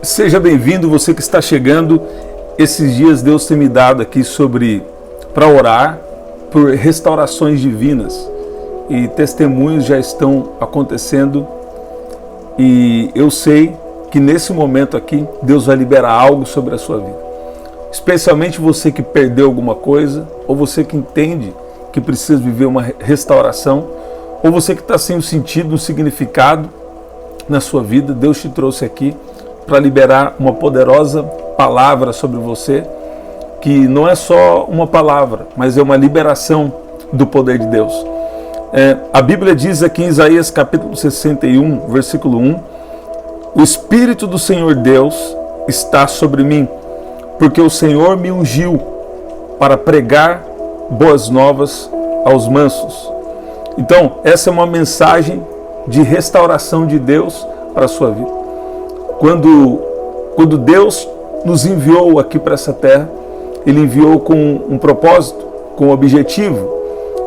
Seja bem-vindo, você que está chegando. Esses dias Deus tem me dado aqui para orar por restaurações divinas e testemunhos já estão acontecendo e eu sei que nesse momento aqui Deus vai liberar algo sobre a sua vida, especialmente você que perdeu alguma coisa, ou você que entende que precisa viver uma restauração, ou você que está sem um sentido, um significado na sua vida. Deus te trouxe aqui para liberar uma poderosa palavra sobre você, que não é só uma palavra, mas é uma liberação do poder de Deus. A Bíblia diz aqui em Isaías capítulo 61, versículo 1, o Espírito do Senhor Deus está sobre mim, porque o Senhor me ungiu para pregar boas novas aos mansos. Então, essa é uma mensagem de restauração de Deus para a sua vida. Quando Deus nos enviou aqui para essa terra, Ele enviou com um propósito, com um objetivo.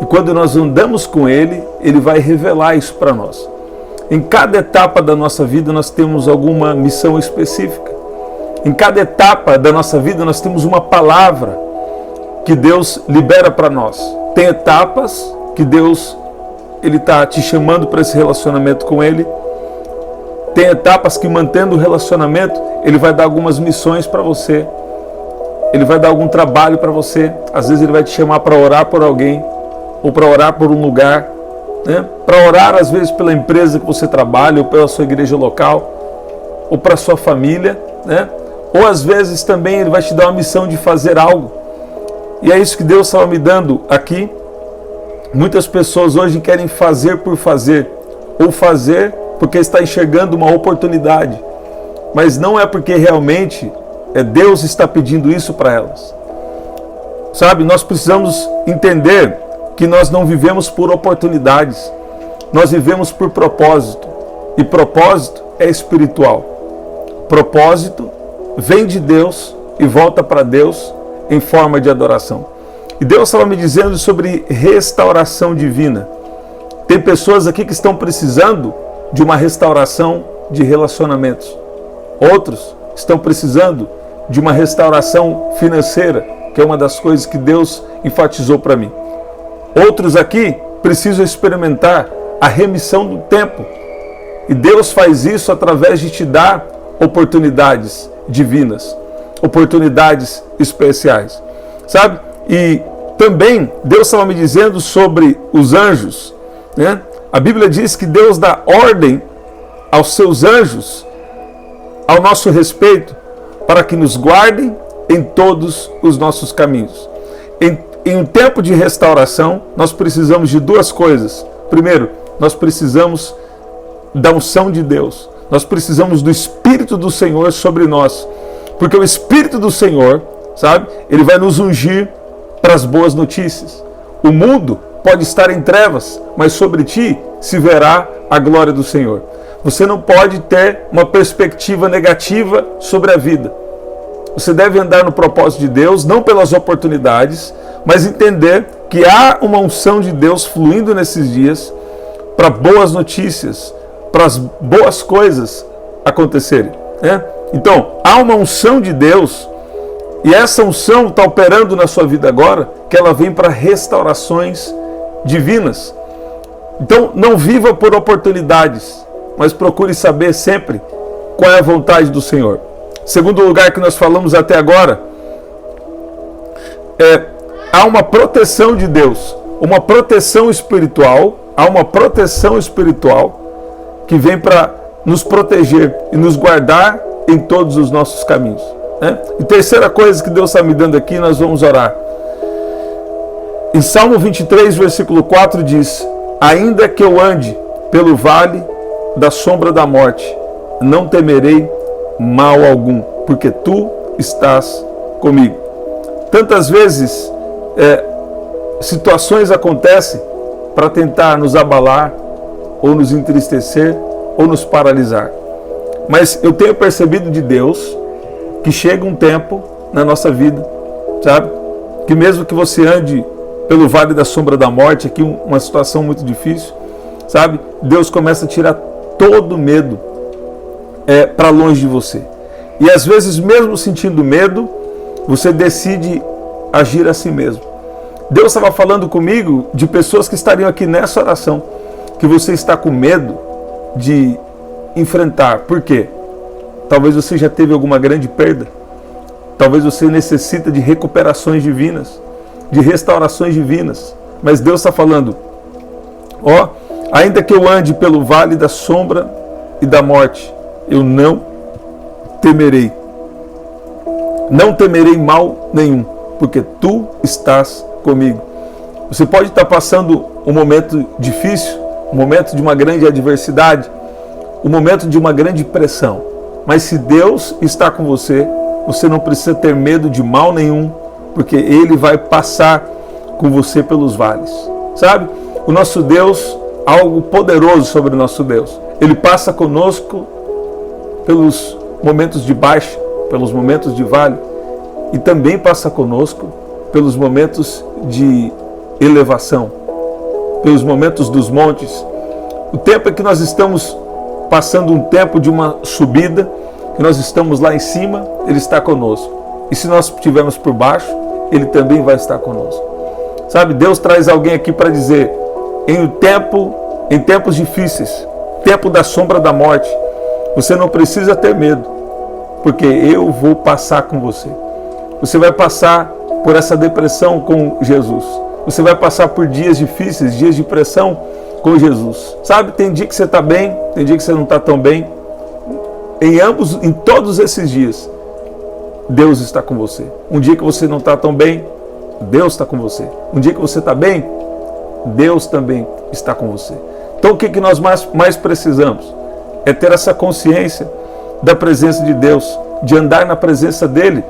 E quando nós andamos com Ele, Ele vai revelar isso para nós. Em cada etapa da nossa vida nós temos alguma missão específica. Em cada etapa da nossa vida nós temos uma palavra que Deus libera para nós. Tem etapas que Deus está te chamando para esse relacionamento com Ele. Tem etapas que, mantendo o relacionamento, Ele vai dar algumas missões para você. Ele vai dar algum trabalho para você. Às vezes Ele vai te chamar para orar por alguém, ou para orar por um lugar, né? Para orar às vezes pela empresa que você trabalha, ou pela sua igreja local, ou para a sua família, né? Ou às vezes também Ele vai te dar uma missão de fazer algo. E é isso que Deus estava me dando aqui. Muitas pessoas hoje querem fazer por fazer, ou fazer porque está enxergando uma oportunidade, mas não é porque realmente Deus está pedindo isso para elas. Sabe, nós precisamos entender que nós não vivemos por oportunidades, nós vivemos por propósito, e propósito é espiritual. Propósito vem de Deus e volta para Deus em forma de adoração. E Deus estava me dizendo sobre restauração divina. Tem pessoas aqui que estão precisando de uma restauração de relacionamentos. Outros estão precisando de uma restauração financeira, que é uma das coisas que Deus enfatizou para mim. Outros aqui precisam experimentar a remissão do tempo. E Deus faz isso através de te dar oportunidades divinas, oportunidades especiais. Sabe? E também Deus estava me dizendo sobre os anjos, né? A Bíblia diz que Deus dá ordem aos seus anjos ao nosso respeito para que nos guardem em todos os nossos caminhos. Em um tempo de restauração, nós precisamos de duas coisas. Primeiro, nós precisamos da unção de Deus. Nós precisamos do Espírito do Senhor sobre nós. Porque o Espírito do Senhor, sabe, Ele vai nos ungir para as boas notícias. O mundo pode estar em trevas, mas sobre ti se verá a glória do Senhor. Você não pode ter uma perspectiva negativa sobre a vida. Você deve andar no propósito de Deus, não pelas oportunidades, mas entender que há uma unção de Deus fluindo nesses dias para boas notícias, para as boas coisas acontecerem, né? Então, há uma unção de Deus, e essa unção está operando na sua vida agora, que ela vem para restaurações divinas. Então, não viva por oportunidades, mas procure saber sempre qual é a vontade do Senhor. Segundo lugar que nós falamos até agora, há uma proteção de Deus, uma proteção espiritual, há uma proteção espiritual que vem para nos proteger e nos guardar em todos os nossos caminhos, né? E terceira coisa que Deus está me dando aqui, nós vamos orar. Em Salmo 23, versículo 4 diz: ainda que eu ande pelo vale da sombra da morte, não temerei mal algum, porque tu estás comigo. Tantas vezes situações acontecem para tentar nos abalar, ou nos entristecer, ou nos paralisar. Mas eu tenho percebido de Deus que chega um tempo na nossa vida, sabe? Que mesmo que você ande pelo vale da sombra da morte, aqui uma situação muito difícil, sabe? Deus começa a tirar todo o medo para longe de você. E às vezes, mesmo sentindo medo, você decide agir assim mesmo. Deus estava falando comigo de pessoas que estariam aqui nessa oração, que você está com medo de enfrentar. Por quê? Talvez você já teve alguma grande perda. Talvez você necessita de recuperações divinas, de restaurações divinas. Mas Deus está falando, ó, ainda que eu ande pelo vale da sombra e da morte, eu não temerei. Não temerei mal nenhum, porque tu estás comigo. Você pode estar passando um momento difícil, um momento de uma grande adversidade, um momento de uma grande pressão. Mas se Deus está com você, você não precisa ter medo de mal nenhum, porque Ele vai passar com você pelos vales. Sabe? O nosso Deus, algo poderoso sobre o nosso Deus. Ele passa conosco pelos momentos de baixa, pelos momentos de vale, e também passa conosco pelos momentos de elevação, pelos momentos dos montes. O tempo é que nós estamos passando um tempo de uma subida, que nós estamos lá em cima, Ele está conosco. E se nós estivermos por baixo, Ele também vai estar conosco. Sabe, Deus traz alguém aqui para dizer, em tempos difíceis, tempo da sombra da morte, você não precisa ter medo, porque eu vou passar com você. Você vai passar por essa depressão com Jesus. Você vai passar por dias difíceis, dias de pressão com Jesus. Sabe, tem dia que você está bem, tem dia que você não está tão bem. Em todos esses dias, Deus está com você. Um dia que você não está tão bem, Deus está com você. Um dia que você está bem, Deus também está com você. Então o que nós mais precisamos? É ter essa consciência da presença de Deus, de andar na presença dEle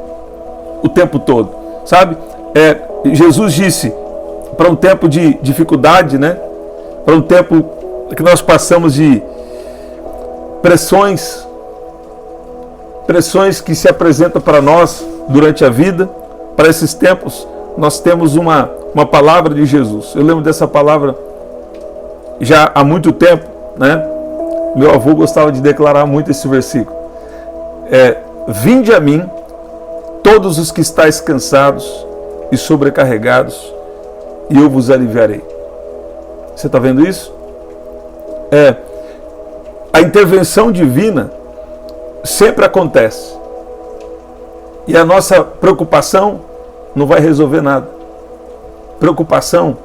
o tempo todo. Sabe? Jesus disse, para um tempo de dificuldade, né? Para um tempo que nós passamos de pressões que se apresentam para nós durante a vida, para esses tempos, nós temos uma palavra de Jesus. Eu lembro dessa palavra já há muito tempo, né? Meu avô gostava de declarar muito esse versículo. Vinde a mim, todos os que estáis cansados e sobrecarregados, e eu vos aliviarei. Você está vendo isso? A intervenção divina sempre acontece. E a nossa preocupação não vai resolver nada. Preocupação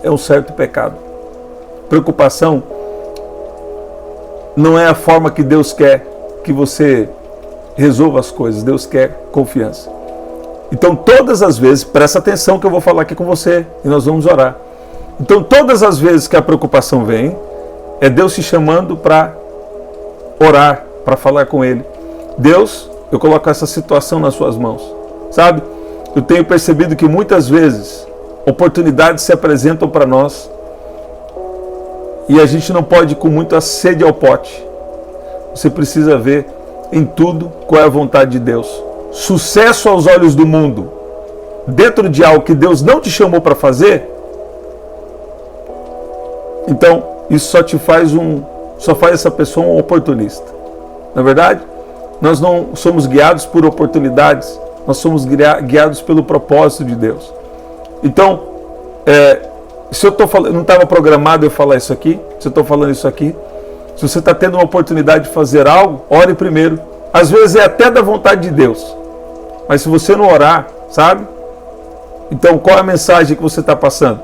é um certo pecado. Preocupação não é a forma que Deus quer que você resolva as coisas. Deus quer confiança. Então todas as vezes, presta atenção que eu vou falar aqui com você e nós vamos orar. Então todas as vezes que a preocupação vem, é Deus te chamando para orar, para falar com Ele. Deus, eu coloco essa situação nas suas mãos. Sabe? Eu tenho percebido que muitas vezes oportunidades se apresentam para nós e a gente não pode ir com muita sede ao pote. Você precisa ver em tudo qual é a vontade de Deus. Sucesso aos olhos do mundo, dentro de algo que Deus não te chamou para fazer, então isso só faz essa pessoa um oportunista. Na verdade, nós não somos guiados por oportunidades, nós somos guiados pelo propósito de Deus. Então, se eu estou falando, não estava programado eu falar isso aqui, se eu estou falando isso aqui, se você está tendo uma oportunidade de fazer algo, ore primeiro. Às vezes é até da vontade de Deus, mas se você não orar, sabe? Então qual é a mensagem que você está passando?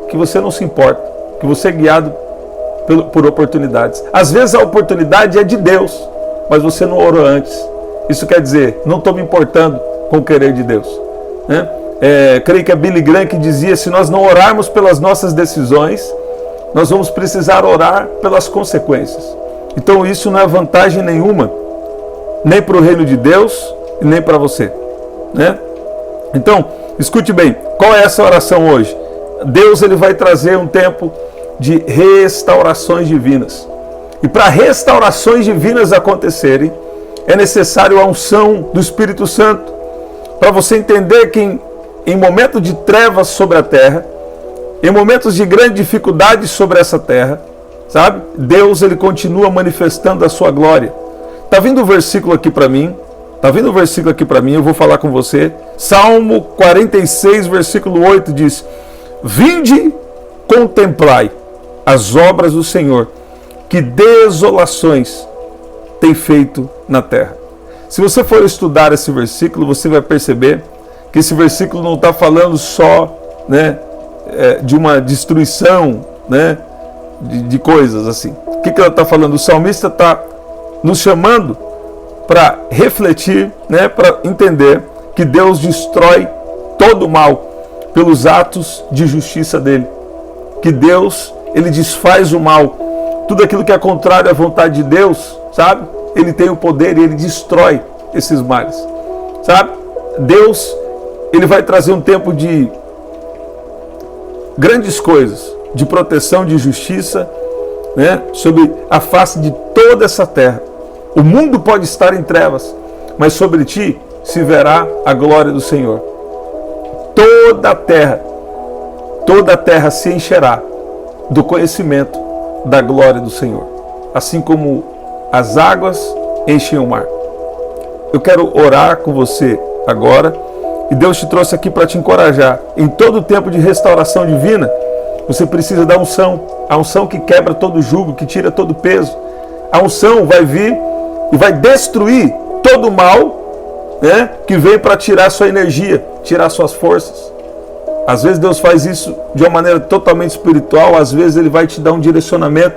Que você não se importa, que você é guiado por oportunidades. Às vezes a oportunidade é de Deus, mas você não orou antes. Isso quer dizer, não estou me importando com o querer de Deus, né? Creio que é Billy Graham que dizia, se nós não orarmos pelas nossas decisões, nós vamos precisar orar pelas consequências. Então isso não é vantagem nenhuma, nem para o reino de Deus e nem para você, né? Então, escute bem, qual é essa oração hoje? Deus, ele vai trazer um tempo de restaurações divinas. E para restaurações divinas acontecerem, é necessário a unção do Espírito Santo. Para você entender que em momentos de trevas sobre a terra, em momentos de grande dificuldade sobre essa terra, sabe? Deus, ele continua manifestando a sua glória. Está vindo um versículo aqui para mim, Tá vendo o versículo aqui para mim? Eu vou falar com você. Salmo 46, versículo 8 diz: vinde, contemplai as obras do Senhor, que desolações tem feito na terra. Se você for estudar esse versículo, você vai perceber que esse versículo não está falando só, né, de uma destruição, né, de coisas assim. O que ela está falando? O salmista está nos chamando para refletir, né, para entender que Deus destrói todo o mal pelos atos de justiça dele. Que Deus, ele desfaz o mal. Tudo aquilo que é contrário à vontade de Deus, sabe? Ele tem o poder e ele destrói esses males, sabe? Deus, ele vai trazer um tempo de grandes coisas, de proteção, de justiça, né, sobre a face de toda essa terra. O mundo pode estar em trevas, mas sobre ti se verá a glória do Senhor. Toda a terra se encherá do conhecimento da glória do Senhor, assim como as águas enchem o mar. Eu quero orar com você agora, e Deus te trouxe aqui para te encorajar. Em todo tempo de restauração divina, você precisa da unção, a unção que quebra todo jugo, que tira todo peso. A unção vai vir e vai destruir todo o mal, né, que veio para tirar sua energia, tirar suas forças. Às vezes Deus faz isso de uma maneira totalmente espiritual, às vezes Ele vai te dar um direcionamento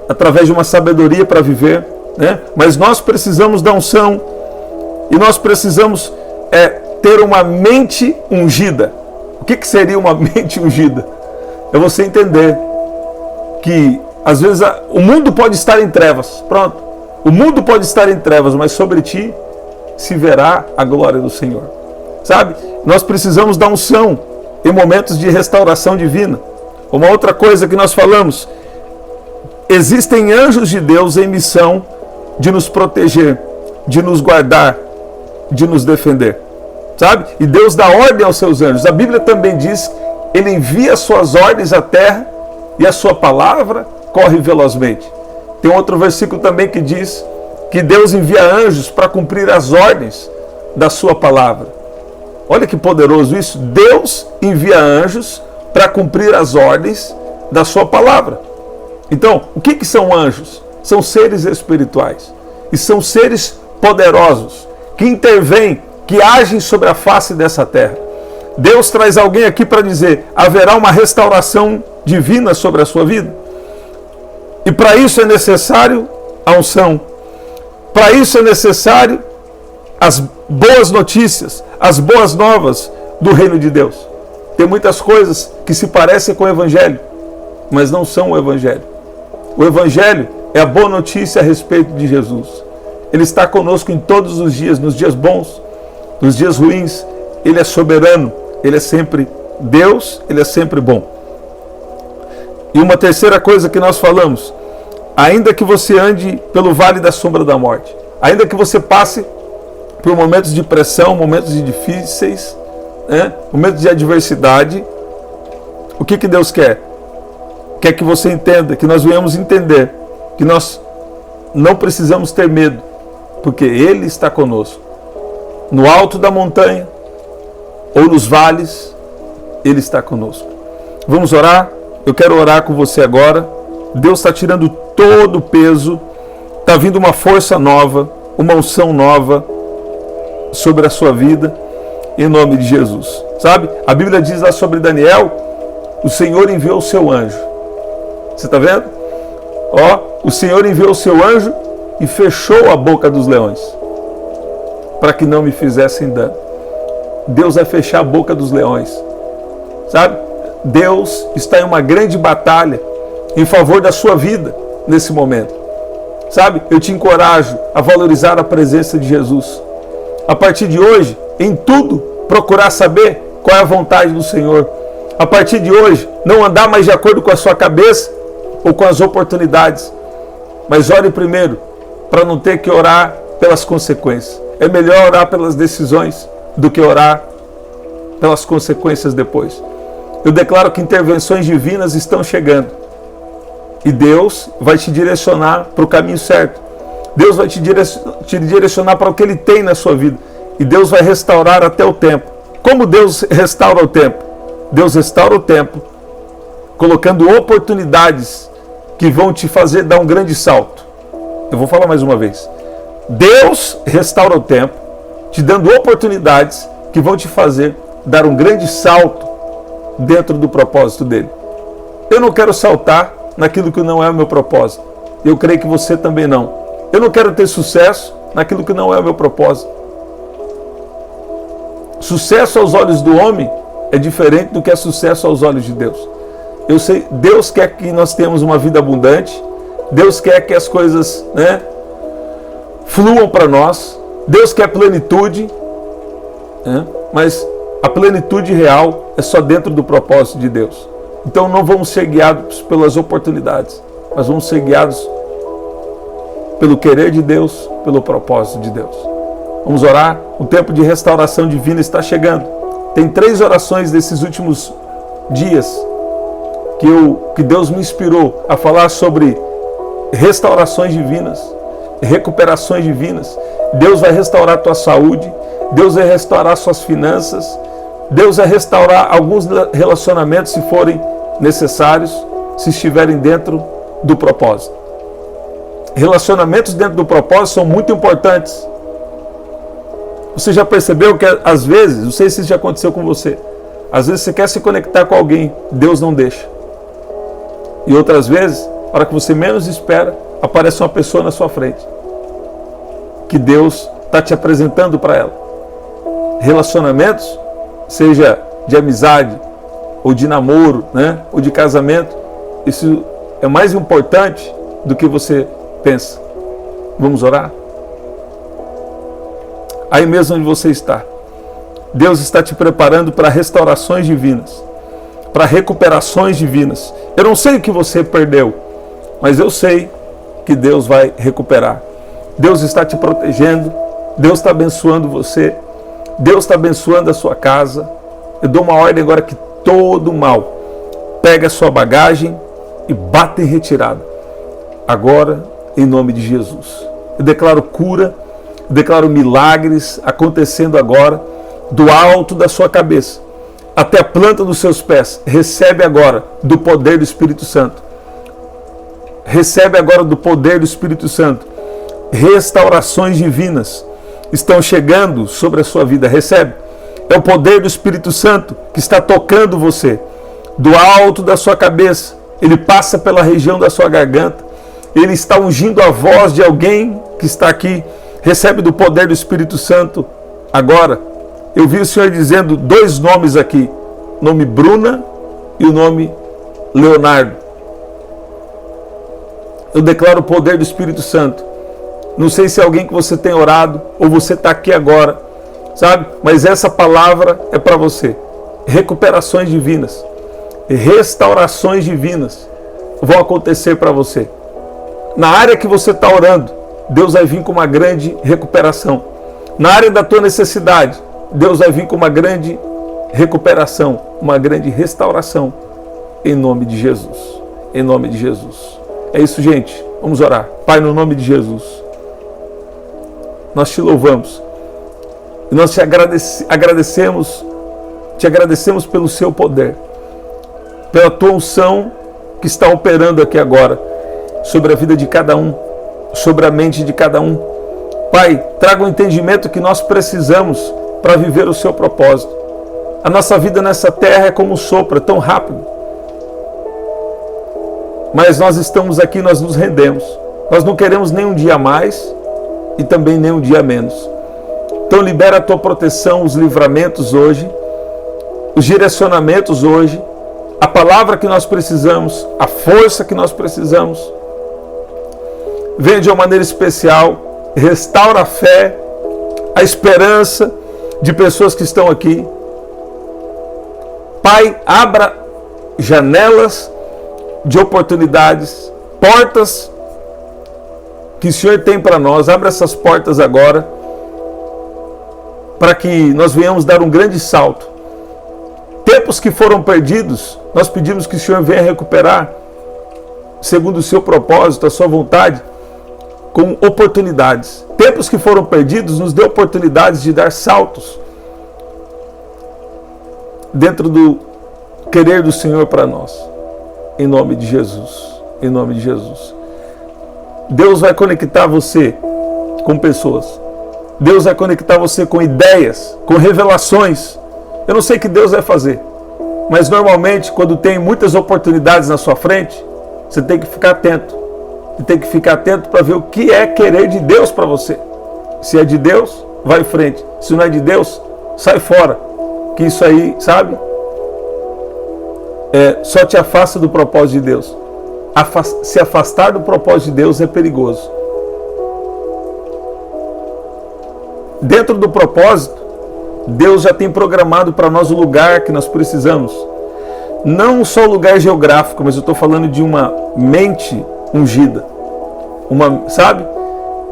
através de uma sabedoria para viver, né? Mas nós precisamos da unção e nós precisamos ter uma mente ungida. O que seria uma mente ungida? É você entender que às vezes o mundo pode estar em trevas, pronto. O mundo pode estar em trevas, mas sobre ti se verá a glória do Senhor. Sabe? Nós precisamos da unção em momentos de restauração divina. Uma outra coisa que nós falamos: existem anjos de Deus em missão de nos proteger, de nos guardar, de nos defender. Sabe? E Deus dá ordem aos seus anjos. A Bíblia também diz: Ele envia suas ordens à terra e a sua palavra corre velozmente. Tem outro versículo também que diz que Deus envia anjos para cumprir as ordens da sua palavra. Olha que poderoso isso. Deus envia anjos para cumprir as ordens da sua palavra. Então, o que são anjos? São seres espirituais. E são seres poderosos, que intervêm, que agem sobre a face dessa terra. Deus traz alguém aqui para dizer: haverá uma restauração divina sobre a sua vida. E para isso é necessário a unção. Para isso é necessário as boas notícias, as boas novas do reino de Deus. Tem muitas coisas que se parecem com o Evangelho, mas não são o Evangelho. O Evangelho é a boa notícia a respeito de Jesus. Ele está conosco em todos os dias, nos dias bons, nos dias ruins. Ele é soberano, Ele é sempre Deus, Ele é sempre bom. E uma terceira coisa que nós falamos: ainda que você ande pelo vale da sombra da morte, ainda que você passe por momentos de pressão, momentos difíceis, né, momentos de adversidade, o que Deus quer? Quer que você entenda, que nós venhamos entender que nós não precisamos ter medo, porque Ele está conosco. No alto da montanha ou nos vales, Ele está conosco. Vamos orar? Eu quero orar com você agora. Deus está tirando todo o peso, está vindo uma força nova, uma unção nova sobre a sua vida, em nome de Jesus. Sabe? A Bíblia diz lá sobre Daniel: o Senhor enviou o seu anjo. Você está vendo? O Senhor enviou o seu anjo e fechou a boca dos leões, para que não me fizessem dano. Deus vai fechar a boca dos leões. Sabe? Deus está em uma grande batalha em favor da sua vida nesse momento. Sabe? Eu te encorajo a valorizar a presença de Jesus. A partir de hoje, em tudo, procurar saber qual é a vontade do Senhor. A partir de hoje, não andar mais de acordo com a sua cabeça ou com as oportunidades, mas ore primeiro, para não ter que orar pelas consequências. É melhor orar pelas decisões do que orar pelas consequências depois. Eu declaro que intervenções divinas estão chegando. E Deus vai te direcionar para o caminho certo. Deus vai te direcionar para o que Ele tem na sua vida. E Deus vai restaurar até o tempo. Como Deus restaura o tempo? Deus restaura o tempo colocando oportunidades que vão te fazer dar um grande salto. Eu vou falar mais uma vez. Deus restaura o tempo te dando oportunidades que vão te fazer dar um grande salto dentro do propósito dele. Eu não quero saltar naquilo que não é o meu propósito. Eu creio que você também não. Eu não quero ter sucesso naquilo que não é o meu propósito. Sucesso aos olhos do homem é diferente do que é sucesso aos olhos de Deus. Eu sei, Deus quer que nós tenhamos uma vida abundante. Deus quer que as coisas, fluam para nós. Deus quer plenitude, mas a plenitude real é só dentro do propósito de Deus. Então não vamos ser guiados pelas oportunidades, mas vamos ser guiados pelo querer de Deus, pelo propósito de Deus. Vamos orar. O tempo de restauração divina está chegando. Tem 3 orações desses últimos dias que Deus me inspirou a falar sobre restaurações divinas, recuperações divinas. Deus vai restaurar a tua saúde, Deus vai restaurar suas finanças, Deus vai restaurar alguns relacionamentos se forem necessários, se estiverem dentro do propósito. Relacionamentos dentro do propósito são muito importantes. Você já percebeu que às vezes, não sei se isso já aconteceu com você, às vezes você quer se conectar com alguém, Deus não deixa. E outras vezes, na hora que você menos espera, aparece uma pessoa na sua frente, que Deus está te apresentando para ela. Relacionamentos, seja de amizade, ou de namoro, ou de casamento, isso é mais importante do que você pensa. Vamos orar? Aí mesmo onde você está, Deus está te preparando para restaurações divinas, para recuperações divinas. Eu não sei o que você perdeu, mas eu sei que Deus vai recuperar. Deus está te protegendo, Deus está abençoando você, Deus está abençoando a sua casa. Eu dou uma ordem agora que todo mal pega a sua bagagem e bata em retirada. Agora, em nome de Jesus. Eu declaro cura, eu declaro milagres acontecendo agora, do alto da sua cabeça até a planta dos seus pés. Recebe agora do poder do Espírito Santo. Recebe agora do poder do Espírito Santo. Restaurações divinas estão chegando sobre a sua vida. Recebe. É o poder do Espírito Santo que está tocando você. Do alto da sua cabeça, ele passa pela região da sua garganta. Ele está ungindo a voz de alguém que está aqui. Recebe do poder do Espírito Santo agora. Eu vi o Senhor dizendo 2 nomes aqui. O nome Bruna e o nome Leonardo. Eu declaro o poder do Espírito Santo. Não sei se é alguém que você tem orado ou você está aqui agora, sabe? Mas essa palavra é para você. Recuperações divinas, restaurações divinas vão acontecer para você. Na área que você está orando, Deus vai vir com uma grande recuperação. Na área da tua necessidade, Deus vai vir com uma grande recuperação, uma grande restauração, em nome de Jesus. Em nome de Jesus. É isso, gente. Vamos orar. Pai, no nome de Jesus, nós te louvamos. E nós te agradecemos pelo seu poder, pela tua unção que está operando aqui agora, sobre a vida de cada um, sobre a mente de cada um. Pai, traga o entendimento que nós precisamos para viver o seu propósito. A nossa vida nessa terra é como um sopro, é tão rápido. Mas nós estamos aqui, nós nos rendemos. Nós não queremos nem um dia a mais e também nem um dia a menos. Então libera a tua proteção, os livramentos hoje, os direcionamentos hoje, a palavra que nós precisamos, a força que nós precisamos. Venha de uma maneira especial, restaura a fé, a esperança de pessoas que estão aqui. Pai, abra janelas de oportunidades, portas que o Senhor tem para nós. Abra essas portas agora, para que nós venhamos dar um grande salto. Tempos que foram perdidos, nós pedimos que o Senhor venha recuperar, segundo o seu propósito, a sua vontade. com oportunidades. Tempos que foram perdidos nos deu oportunidades de dar saltos dentro do querer do Senhor para nós. Em nome de Jesus. Em nome de Jesus. Deus vai conectar você com pessoas. Deus vai conectar você com ideias, com revelações. Eu não sei o que Deus vai fazer, mas normalmente quando tem muitas oportunidades na sua frente, você tem que ficar atento. Você tem que ficar atento para ver o que é querer de Deus para você. Se é de Deus, vai em frente. Se não é de Deus, sai fora. Que isso aí, sabe? Só te afasta do propósito de Deus. Se afastar do propósito de Deus é perigoso. Dentro do propósito, Deus já tem programado para nós o lugar que nós precisamos. Não só o lugar geográfico, mas eu estou falando de uma mente ungida. Sabe?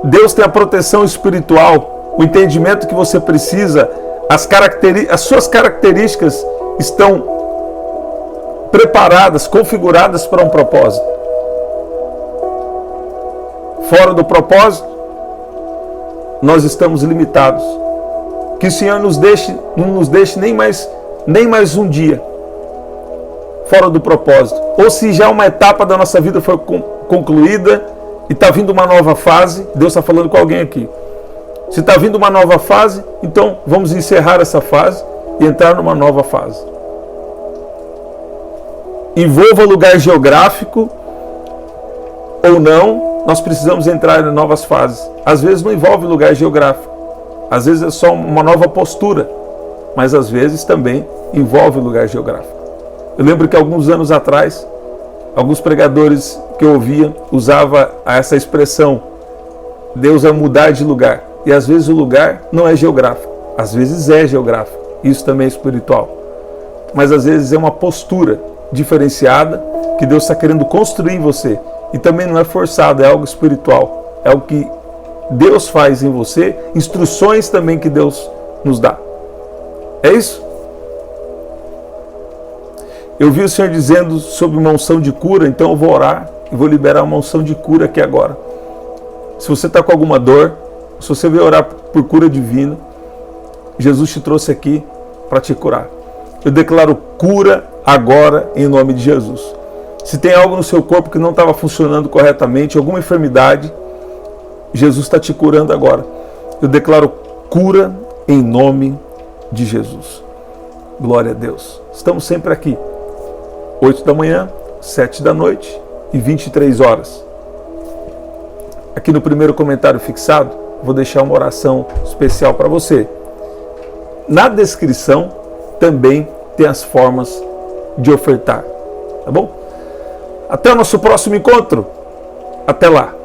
Deus tem a proteção espiritual, o entendimento que você precisa, as suas características estão preparadas, configuradas para um propósito. Fora do propósito, nós estamos limitados. Que o Senhor não nos deixe nem mais um dia fora do propósito. Ou se já uma etapa da nossa vida foi concluída e está vindo uma nova fase, Deus está falando com alguém aqui. Se está vindo uma nova fase, então vamos encerrar essa fase e entrar numa nova fase. Envolva lugar geográfico ou não, nós precisamos entrar em novas fases. Às vezes não envolve lugar geográfico, às vezes é só uma nova postura, mas às vezes também envolve lugar geográfico. Eu lembro que alguns anos atrás, alguns pregadores que eu ouvia usavam essa expressão, Deus vai mudar de lugar. E às vezes o lugar não é geográfico, às vezes é geográfico, isso também é espiritual. Mas às vezes é uma postura diferenciada que Deus está querendo construir em você. E também não é forçado, é algo espiritual, é algo que Deus faz em você, instruções também que Deus nos dá. É isso? Eu vi o Senhor dizendo sobre uma unção de cura, então eu vou orar e vou liberar uma unção de cura aqui agora. Se você está com alguma dor, se você veio orar por cura divina, Jesus te trouxe aqui para te curar. Eu declaro cura agora em nome de Jesus. Se tem algo no seu corpo que não estava funcionando corretamente, alguma enfermidade, Jesus está te curando agora. Eu declaro cura em nome de Jesus. Glória a Deus. Estamos sempre aqui. 8 da manhã, 7 da noite e 23 horas. Aqui no primeiro comentário fixado, vou deixar uma oração especial para você. Na descrição também tem as formas de ofertar. Tá bom? Até o nosso próximo encontro. Até lá.